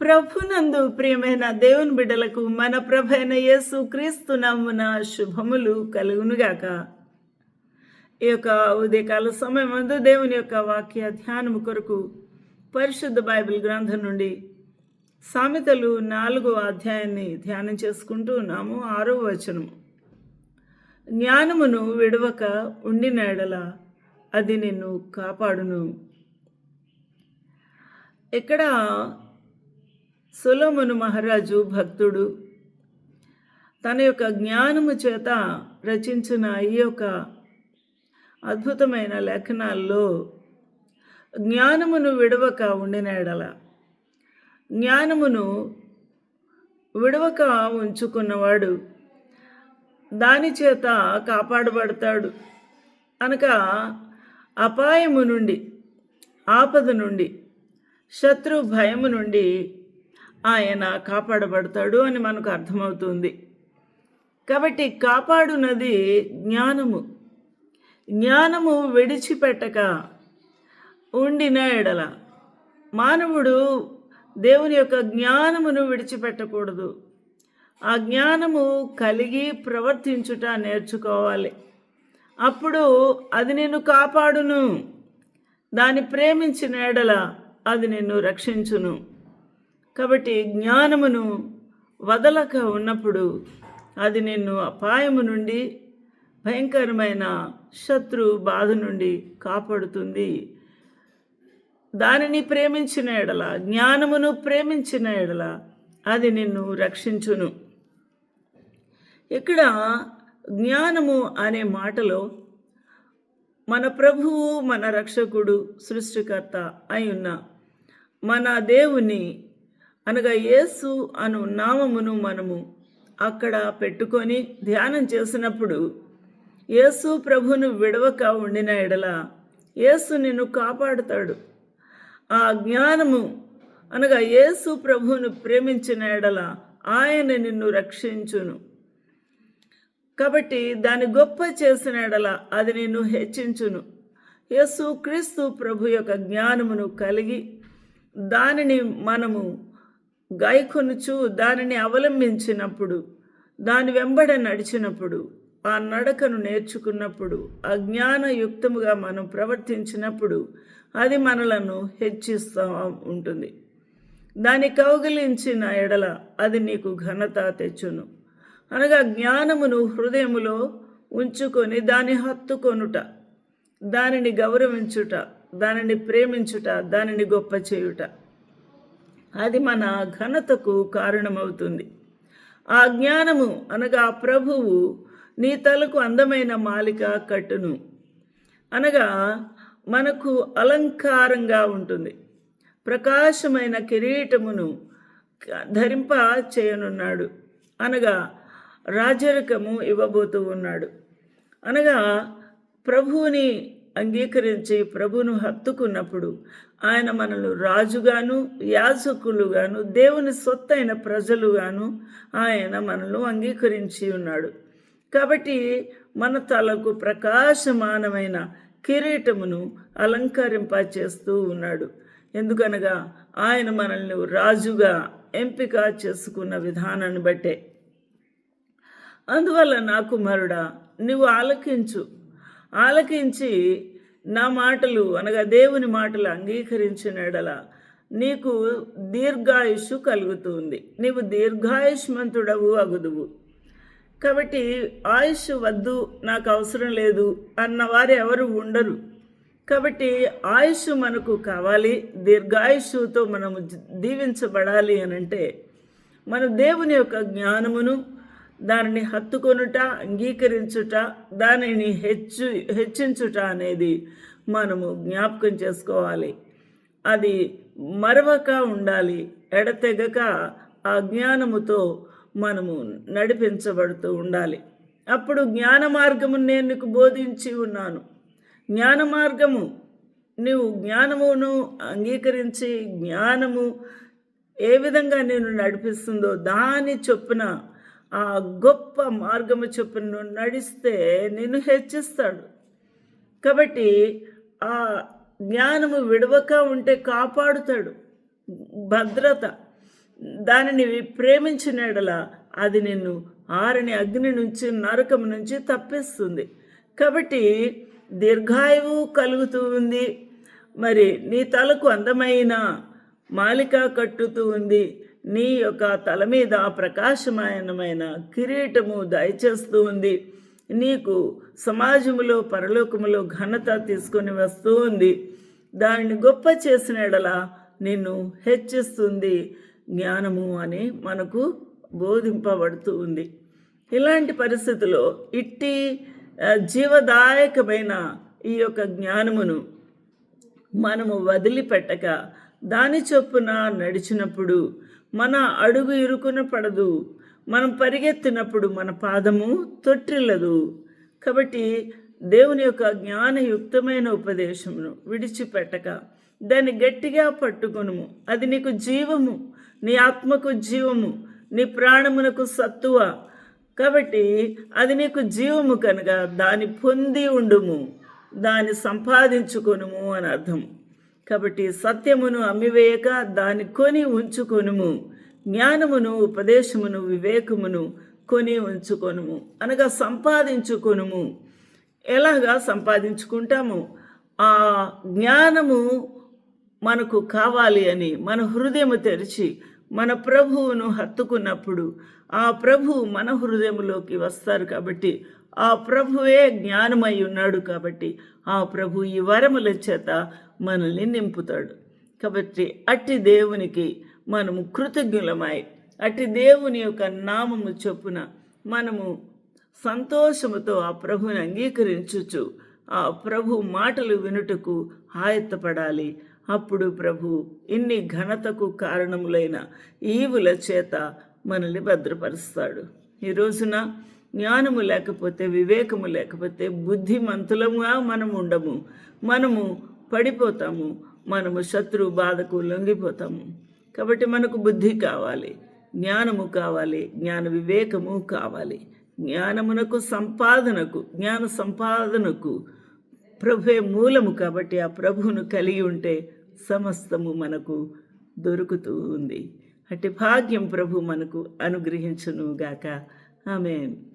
ప్రభునందు ప్రియమైన దేవుని బిడ్డలకు మన ప్రభైన యేసు క్రీస్తు నామున శుభములు కలుగునుగాక. ఈ యొక్క ఉదయకాల సమయమందు దేవుని యొక్క వాక్య ధ్యానము కొరకు పరిశుద్ధ బైబిల్ గ్రంథం నుండి సామెతలు 4వ అధ్యాయాన్ని ధ్యానం చేసుకుంటూ ఉన్నాము. 6వ వచనం, జ్ఞానమును విడవక ఉండిన ఎడల అది నిన్ను కాపాడును. ఇక్కడ సొలొమోను మహారాజు భక్తుడు తన యొక్క జ్ఞానము చేత రచించిన ఈ యొక్క అద్భుతమైన లేఖనాల్లో జ్ఞానమును విడవక ఉండిన ఎడల, జ్ఞానమును విడవక ఉంచుకున్నవాడు దాని చేత కాపాడబడతాడు. అనగా అపాయము నుండి, ఆపద నుండి, శత్రు భయము నుండి ఆయన కాపాడబడతాడు అని మనకు అర్థమవుతుంది. కాబట్టి కాపాడునది జ్ఞానము. జ్ఞానము విడిచిపెట్టక ఉండిన ఎడల, మానవుడు దేవుని యొక్క జ్ఞానమును విడిచిపెట్టకూడదు. ఆ జ్ఞానము కలిగి ప్రవర్తించుట నేర్చుకోవాలి. అప్పుడు అది నిన్ను కాపాడును. దాన్ని ప్రేమించిన ఎడల అది నిన్ను రక్షించును. కాబట్టి జ్ఞానమును వదలక ఉన్నప్పుడు అది నిన్ను అపాయము నుండి, భయంకరమైన శత్రు బాధ నుండి కాపాడుతుంది. దానిని ప్రేమించిన ఎడల, జ్ఞానమును ప్రేమించిన ఎడల అది నిన్ను రక్షించును. ఇక్కడ జ్ఞానము అనే మాటలో మన ప్రభువు, మన రక్షకుడు, సృష్టికర్త అయి మన దేవుని అనగా యేసు అను నామమును మనము అక్కడ పెట్టుకొని ధ్యానం చేసినప్పుడు, యేసు ప్రభువును విడవక ఉండిన ఎడల యేసు నిన్ను కాపాడుతాడు. ఆ జ్ఞానము అనగా యేసు ప్రభువును ప్రేమించిన ఎడల ఆయన నిన్ను రక్షించును. కాబట్టి దాన్ని గొప్ప చేసిన ఎడల అది నిన్ను హెచ్చించును. యేసు క్రీస్తు ప్రభు యొక్క జ్ఞానమును కలిగి దానిని మనము గాయకొనుచు దానిని అవలంబించినప్పుడు, దాని వెంబడ నడిచినప్పుడు, ఆ నడకను నేర్చుకున్నప్పుడు, ఆ జ్ఞానయుక్తముగా మనం ప్రవర్తించినప్పుడు అది మనలను హెచ్చిస్తూ ఉంటుంది. దాన్ని కౌగిలించిన ఎడల అది నీకు ఘనత తెచ్చును. అనగా జ్ఞానమును హృదయములో ఉంచుకొని దాన్ని హత్తుకొనుట, దానిని గౌరవించుట, దానిని ప్రేమించుట, దానిని గొప్ప చేయుట, అది మన ఘనతకు కారణమవుతుంది. ఆ జ్ఞానము అనగా ప్రభువు నీ తలకు అందమైన మాలిక కట్టును. అనగా మనకు అలంకారంగా ఉంటుంది. ప్రకాశమైన కిరీటమును ధరింప చేయనున్నాడు. అనగా రాజరికము ఇవ్వబోతూ ఉన్నాడు. అనగా ప్రభువుని అంగీకరించి ప్రభువును హత్తుకున్నప్పుడు ఆయన మనల్ని రాజుగాను, యాజకులుగాను, దేవుని సొత్తైన ప్రజలుగాను ఆయన మనల్ని అంగీకరించి ఉన్నాడు. కాబట్టి మన తలకు ప్రకాశమానమైన కిరీటమును అలంకరింపచేస్తూ ఉన్నాడు. ఎందుకనగా ఆయన మనల్ని రాజుగా ఎంపిక చేసుకున్న విధానాన్ని బట్టే. అందువల్ల నా కుమారుడా, నువ్వు ఆలకించి నా మాటలు అనగా దేవుని మాటలు అంగీకరించిన ఎడల నీకు దీర్ఘాయుషు కలుగుతుంది. నీవు దీర్ఘాయుష్మంతుడవు అగుదువు. కాబట్టి ఆయుష్ వద్దు, నాకు అవసరం లేదు అన్నవారు ఎవరు ఉండరు. కాబట్టి ఆయుష్ మనకు కావాలి. దీర్ఘాయుషుతో మనము దీవించబడాలి అనంటే మన దేవుని యొక్క జ్ఞానమును, దానిని హత్తుకొనుట, అంగీకరించుట, దానిని హెచ్చించుట అనేది మనము జ్ఞాపకం చేసుకోవాలి. అది మరవక ఉండాలి. ఎడతెగక ఆ జ్ఞానముతో మనము నడిపించబడుతూ ఉండాలి. అప్పుడు జ్ఞాన మార్గము నేను నీకు బోధించి ఉన్నాను. జ్ఞాన మార్గము, నీవు జ్ఞానమును అంగీకరించి జ్ఞానము ఏ విధంగా నేను నడిపిస్తుందో దాని చొప్పున, ఆ గొప్ప మార్గము చొప్పున నడిస్తే నిన్ను హెచ్చిస్తాడు. కాబట్టి ఆ జ్ఞానము విడవక ఉంటే కాపాడుతాడు. భద్రత దానిని ప్రేమించిన యెడల అది నిన్ను ఆరని అగ్ని నుంచి నరకం నుంచి తప్పిస్తుంది. కాబట్టి దీర్ఘాయువు కలుగుతూ ఉంది. మరి నీ తలకు అందమైన మాలిక కట్టుతూ ఉంది. నీ యొక్క తల మీద ప్రకాశమానమైన కిరీటము దయచేస్తూ ఉంది. నీకు సమాజములో పరలోకములో ఘనత తీసుకొని వస్తూ ఉంది. దానిని గొప్ప చేసిన యెడల నిన్ను హెచ్చిస్తుంది జ్ఞానము అని మనకు బోధింపబడుతూ ఉంది. ఇలాంటి పరిస్థితుల్లో ఇట్టి జీవదాయకమైన ఈ యొక్క జ్ఞానమును మనము వదిలిపెట్టక దాని చొప్పున నడిచినప్పుడు మన అడుగు ఇరుకున పడదు. మనం పరిగెత్తినప్పుడు మన పాదము తొట్టిల్లదు. కాబట్టి దేవుని యొక్క జ్ఞానయుక్తమైన ఉపదేశమును విడిచిపెట్టక దాన్ని గట్టిగా పట్టుకొనుము. అది నీకు జీవము, నీ ఆత్మకు జీవము, నీ ప్రాణమునకు సత్తువ. కాబట్టి అది నీకు జీవము కనుక దాన్ని పొంది ఉండుము, దాన్ని సంపాదించుకొనుము అని అర్థం. కాబట్టి సత్యమును అమ్మివేయక దాన్ని కొని ఉంచుకొనుము. జ్ఞానమును ఉపదేశమును వివేకమును కొని ఉంచుకొనుము అనగా సంపాదించుకొనుము. ఎలాగా సంపాదించుకుంటాము? ఆ జ్ఞానము మనకు కావాలి అని మన హృదయము తెరిచి మన ప్రభువును హత్తుకున్నప్పుడు ఆ ప్రభువు మన హృదయంలోకి వస్తారు. కాబట్టి ఆ ప్రభువే జ్ఞానమై ఉన్నాడు. కాబట్టి ఆ ప్రభు ఈ వరముల చేత మనల్ని నింపుతాడు. కాబట్టి అట్టి దేవునికి మనము కృతజ్ఞులమై అట్టి దేవుని యొక్క నామము చొప్పున మనము సంతోషముతో ఆ ప్రభుని అంగీకరించుచు ఆ ప్రభు మాటలు వినుటకు ఆయత్తపడాలి. అప్పుడు ప్రభు ఇన్ని ఘనతకు కారణములైన ఈవుల చేత మనల్ని భద్రపరుస్తాడు. ఈ రోజున జ్ఞానము లేకపోతే, వివేకము లేకపోతే బుద్ధిమంతులముగా మనం ఉండము. మనము పడిపోతాము. మనము శత్రు బాధకు లొంగిపోతాము. కాబట్టి మనకు బుద్ధి కావాలి, జ్ఞానము కావాలి, జ్ఞాన వివేకము కావాలి. జ్ఞానమునకు జ్ఞాన సంపాదనకు ప్రభువే మూలము. కాబట్టి ఆ ప్రభువును కలిగి ఉంటే సమస్తము మనకు దొరుకుతూ ఉంది. అట్టి భాగ్యం ప్రభు మనకు అనుగ్రహించును గాక. ఆమేన్.